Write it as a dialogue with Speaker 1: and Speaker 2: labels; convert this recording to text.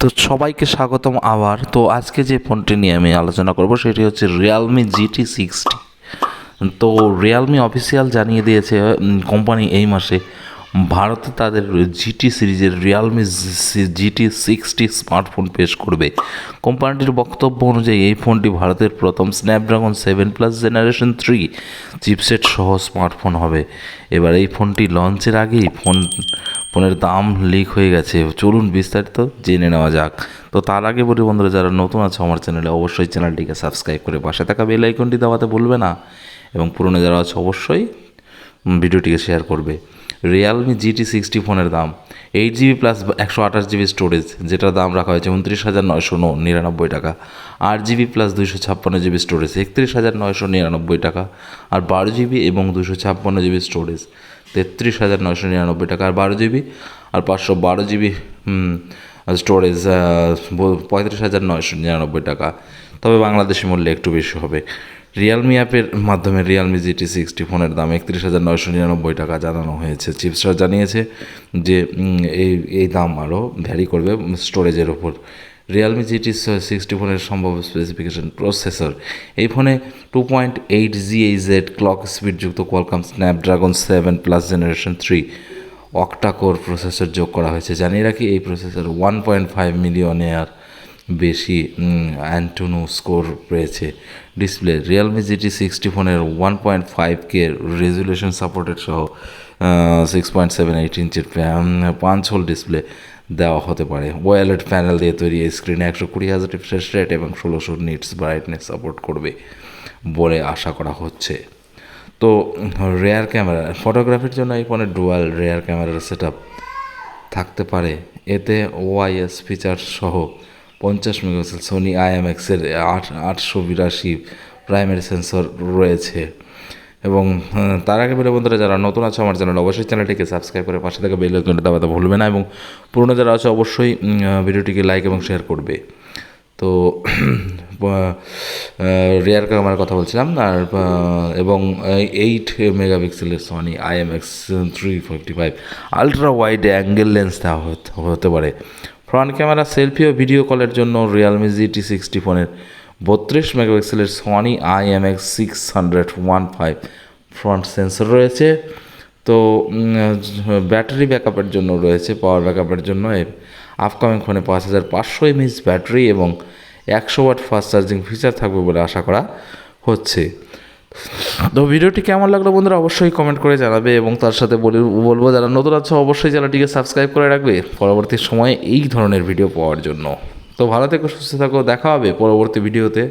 Speaker 1: তো সবাইকে স্বাগতম আবার। তো আজকে যে ফোনটি নিয়ে আমি আলোচনা করব সেটি হচ্ছে রিয়ালমি GT60। তো রিয়ালমি অফিসিয়াল জানিয়ে দিয়েছে কোম্পানি এই মাসে ভারতে তাদের জিটি সিরিজের রিয়ালমি GT60 স্মার্টফোন পেশ করবে। কোম্পানিটির বক্তব্য অনুযায়ী এই ফোনটি ভারতের প্রথম স্ন্যাপড্রাগন 7+ জেনারেশন 3 চিপসেট সহ স্মার্টফোন হবে। এবার এই ফোনটি লঞ্চের আগেই ফোনের দাম লিক হয়ে গেছে। চলুন বিস্তারিত জেনে নেওয়া যাক। তো তার আগে বলি বন্ধুরা, যারা নতুন আছে আমার চ্যানেলে অবশ্যই চ্যানেলটিকে সাবস্ক্রাইব করে পাশে থাকা বেল আইকনটি দাবাতে ভুলবে না, এবং পুরনো যারা আছে অবশ্যই ভিডিওটিকে শেয়ার করবে। রিয়ালমি GT60 ফোনের দাম 8GB প্লাস 128GB স্টোরেজ, যেটার দাম রাখা হয়েছে 29,999 টাকা। 8GB প্লাস 256GB স্টোরেজ 31,999 টাকা। আর 12GB এবং 256GB স্টোরেজ 33,999 টাকা। আর 12GB আর 512GB স্টোরেজ 35,999 টাকা। তবে বাংলাদেশি মূল্যে একটু বেশি হবে। রিয়ালমি অ্যাপের মাধ্যমে রিয়ালমি GT60 ফোনের দাম 31,999 টাকা জানানো হয়েছে। চিপসরা জানিয়েছে যে এই দাম আরও ভ্যারি করবে স্টোরেজের ওপর। রিয়ালমি GT60 ফোনের সম্ভাব্য স্পেসিফিকেশন: প্রসেসর, এই ফোনে 2.8 GHz ক্লক স্পিডযুক্ত Qualcomm Snapdragon 7+ generation 3 octa core processor যোগ করা হয়েছে। জানিয়ে রাখি, এই প্রসেসর 1.5 মিলিয়নের বেশি অ্যান্টোনো স্কোর রয়েছে। ডিসপ্লে, রিয়ালমি GT60 ফোনের 1.5K রেজুলেশন সাপোর্টেড সহ 6.78 ইঞ্চের 5 হোল ডিসপ্লে দেওয়া হতে পারে। ওয়েলেড প্যানেল দিয়ে তৈরি এই স্ক্রিনে 120Hz রিফ্রেশ রেট এবং 1600 নিটস ব্রাইটনেস সাপোর্ট করবে বলে আশা করা হচ্ছে। তো রেয়ার ক্যামেরা, ফটোগ্রাফির জন্য এই ফোনের ডুয়াল রেয়ার ক্যামেরার সেট থাকতে পারে। এতে OIS ফিচার সহ 50 মেগাপিক্সেল সোনি IMX-এর 882 প্রাইমারি সেন্সর রয়েছে। এবং তার আগে বলে বন্ধুরা, যারা নতুন আছে আমার চ্যানেল অবশ্যই চ্যানেলটিকে সাবস্ক্রাইব করে পাশে থেকে বেল আইকনটি দাবাতে ভুলবে না, এবং পুরনো যারা আছে অবশ্যই ভিডিওটিকে লাইক এবং শেয়ার করবে। তো রিয়ার ক্যামেরার কথা বলছিলাম, আর এবং 8 মেগাপিক্সেলের Sony IMX355 ultra wide angle lens দেওয়া হতে পারে। ফ্রন্ট ক্যামেরা, সেলফি ও ভিডিও কলের জন্য রিয়ালমি GT60 ফোনের 32 মেগাপিক্সেলের সনি IMX615 ফ্রন্ট সেন্সর রয়েছে। তো ব্যাটারি ব্যাকআপের জন্য রয়েছে, পাওয়ার ব্যাকআপের জন্য আপকামিং ফোনে 5500 mAh ব্যাটারি এবং 100 ওয়াট ফাস্ট চার্জিং ফিচার থাকবে বলে আশা করা হচ্ছে। তো ভিডিওটি কেমন লাগলো বন্ধুরা অবশ্যই কমেন্ট করে জানাবে, এবং তার সাথে বলবো যারা নতুন আছে অবশ্যই চ্যানেলটিকে সাবস্ক্রাইব করে রাখবে পরবর্তী সময়ে এই ধরনের ভিডিও পাওয়ার জন্য। তো ভালো থেকো, সুস্থ থাকো, দেখা হবে পরবর্তী ভিডিওতে।